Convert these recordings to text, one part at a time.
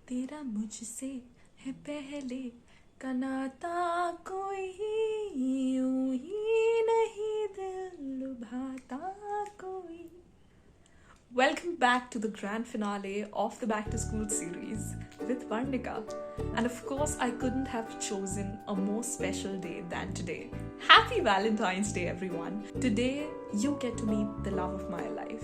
तेरा मुझसे है पहले का नाता कोई यूं ही नहीं दिल लुभाता कोई. Welcome back to the grand finale of the Back to School series with Varnika. And of course, I couldn't have chosen a more special day than today. Happy Valentine's Day, everyone. Today, you get to meet the love of my life.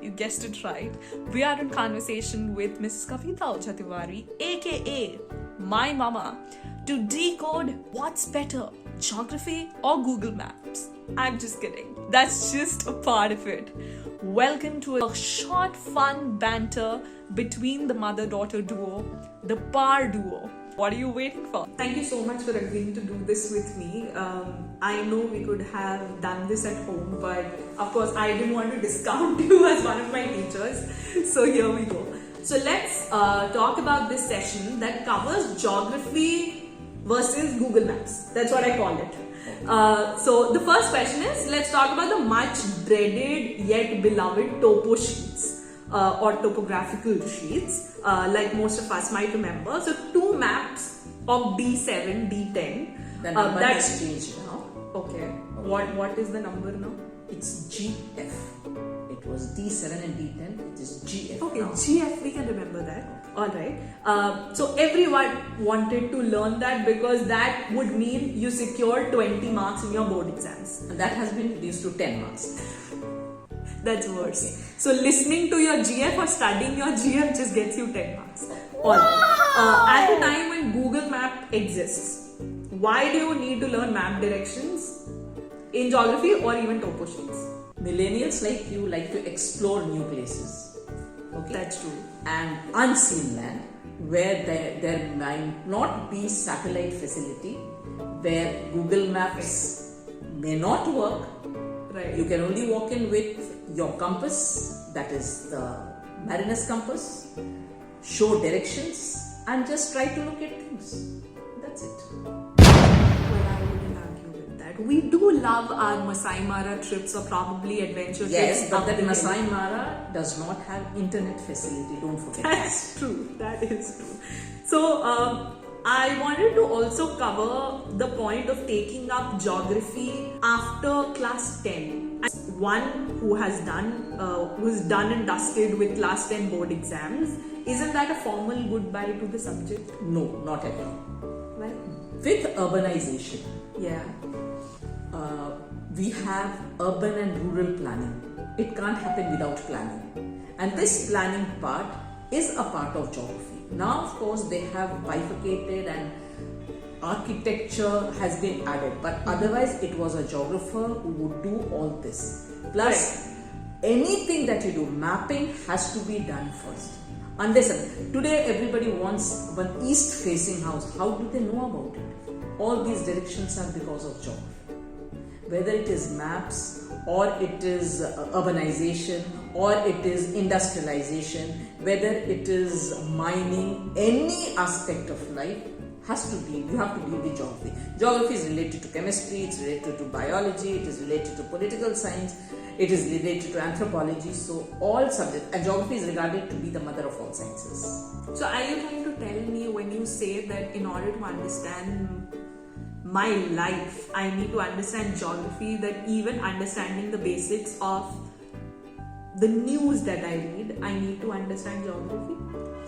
You guessed it right. We are in conversation with Mrs. Kavita Ojhatiwari, aka my mama, to decode what's better, geography or Google Maps. I'm just kidding. That's just a part of it. Welcome to a short, fun banter between the mother-daughter duo, the par duo. What are you waiting for? Thank you so much for agreeing to do this with me. I know we could have done this at home, but of course I didn't want to discount you as one of my teachers. So here we go. So let's talk about this session that covers geography versus Google Maps. That's what I call it. So the first question is, let's talk about the much dreaded yet beloved topo sheets or topographical sheets, like most of us might remember. So two maps of D7, D10. The number has changed now. Okay. What is the number now? It's GF. It was D7 and D10. It is GF. Okay, now. GF, we can remember that. Alright. So everyone wanted to learn that because that would mean you secured 20 marks in your board exams. And that has been reduced to 10 marks. That's worse. Okay. So listening to your GF or studying your GF just gets you 10 marks. At the time when Google Map exists, why do you need to learn map directions in geography or even topo sheets? Millennials like you like to explore new places. Okay. That's true. And unseen land where there might not be satellite facility, where Google Maps may not work. Right. You can only walk in with your compass, that is the mariner's compass, show directions and just try to look at things. That's it. Well, I wouldn't argue with that. We do love our Masai Mara trips or probably adventure trips. Yes, but that Masai Mara does not have internet facility, don't forget That's true. That is true. So, I wanted to also cover the point of taking up geography after class 10. As one who has done and dusted with class 10 board exams, isn't that a formal goodbye to the subject? No, not at all. Why? With urbanization, Yeah. we have urban and rural planning. It can't happen without planning. And this planning part is a part of geography. Now, of course, they have bifurcated and architecture has been added. But otherwise, it was a geographer who would do all this. Plus, anything that you do, mapping has to be done first. Unless today everybody wants one east-facing house. How do they know about it? All these directions are because of geography. Whether it is maps or it is urbanization or it is industrialization, whether it is mining, any aspect of life you have to deal with geography. Geography is related to chemistry, it's related to biology, it is related to political science, it is related to anthropology, so all subjects, and geography is regarded to be the mother of all sciences. So are you trying to tell me when you say that in order to understand my life, I need to understand geography, that even understanding the basics of the news that I read, I need to understand geography?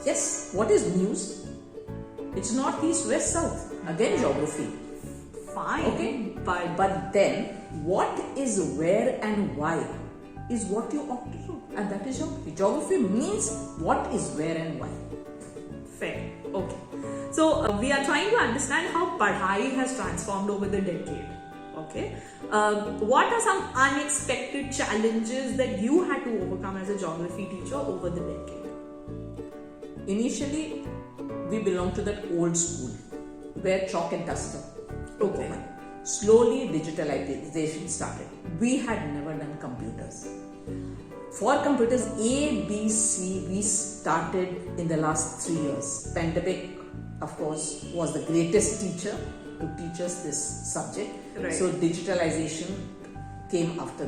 Yes, what is news? It's north, east, west, south. Again, geography. Fine. Okay? But then, what is where and why is what you ought to do. And that is geography. Geography means what is where and why. Fair. Okay. So, we are trying to understand how Padhai has transformed over the decade. Okay. What are some unexpected challenges that you had to overcome as a geography teacher over the decade? Initially, we belong to that old school where chalk and duster. Okay. Slowly, digitalization started. We had never done computers. For computers A, B, C, we started in the last 3 years. Pandemic, of course, was the greatest teacher to teach us this subject. Right. So digitalization came after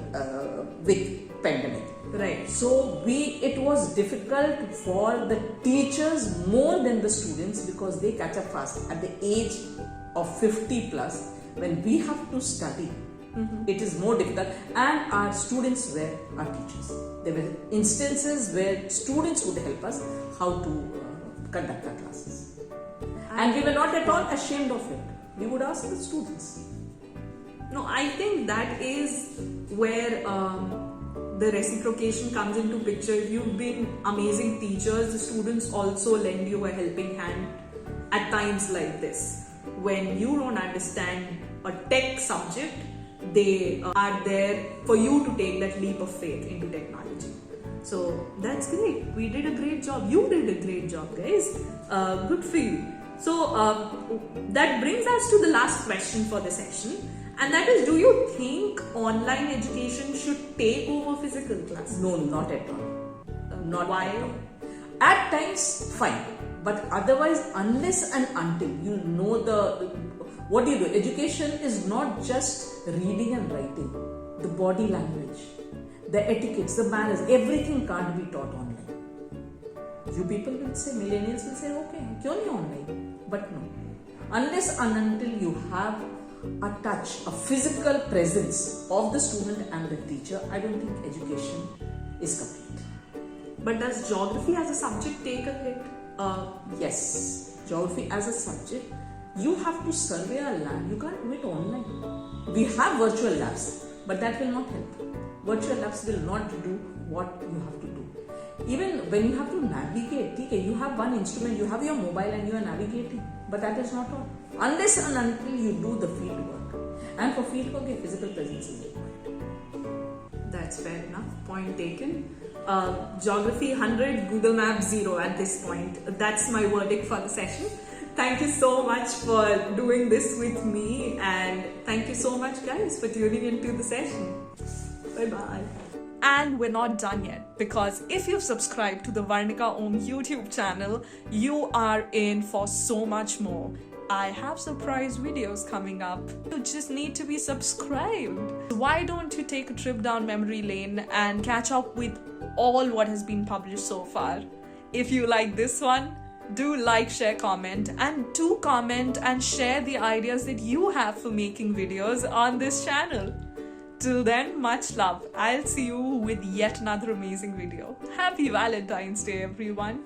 with pandemic. Right. So it was difficult for the teachers more than the students because they catch up fast at the age of 50 plus. When we have to study, it is more difficult, and our students were our teachers. There were instances where students would help us how to conduct our classes, and we were not at all ashamed of it. We would ask the students. No, I think that is where the reciprocation comes into picture. If you've been amazing teachers, the students also lend you a helping hand at times like this. When you don't understand a tech subject, they are there for you to take that leap of faith into technology. So that's great. We did a great job. You did a great job, guys. Good for you. So that brings us to the last question for the session. And that is, do you think online education should take over physical classes? No, not at all. Not why? At all. At times, fine. But otherwise, unless and until you know what do you do? Education is not just reading and writing. The body language, the etiquettes, the manners, everything can't be taught online. You people will say, millennials will say, okay, kyun nahi online? But no. Unless and until you have a touch, a physical presence of the student and the teacher, I don't think education is complete. But does geography as a subject take a hit? Yes, geography as a subject, you have to survey a land. You can't do it online. We have virtual labs, but that will not help. Virtual labs will not do what you have to do. Even when you have to navigate, okay, you have one instrument, you have your mobile and you are navigating, but that is not all. Unless and until you do the field work. And for field work, a physical presence is required. That's fair enough. Point taken. Geography 100, Google Maps 0 at this point. That's my verdict for the session. Thank you so much for doing this with me, and thank you so much, guys, for tuning into the session. Bye-bye. And we're not done yet, because if you've subscribed to the Varnika Om YouTube channel, you are in for so much more. I have surprise videos coming up. You just need to be subscribed. Why don't you take a trip down memory lane and catch up with all what has been published so far? If you like this one, do like, share, comment, and do comment and share the ideas that you have for making videos on this channel. Till then, much love. I'll see you with yet another amazing video. Happy Valentine's Day, everyone.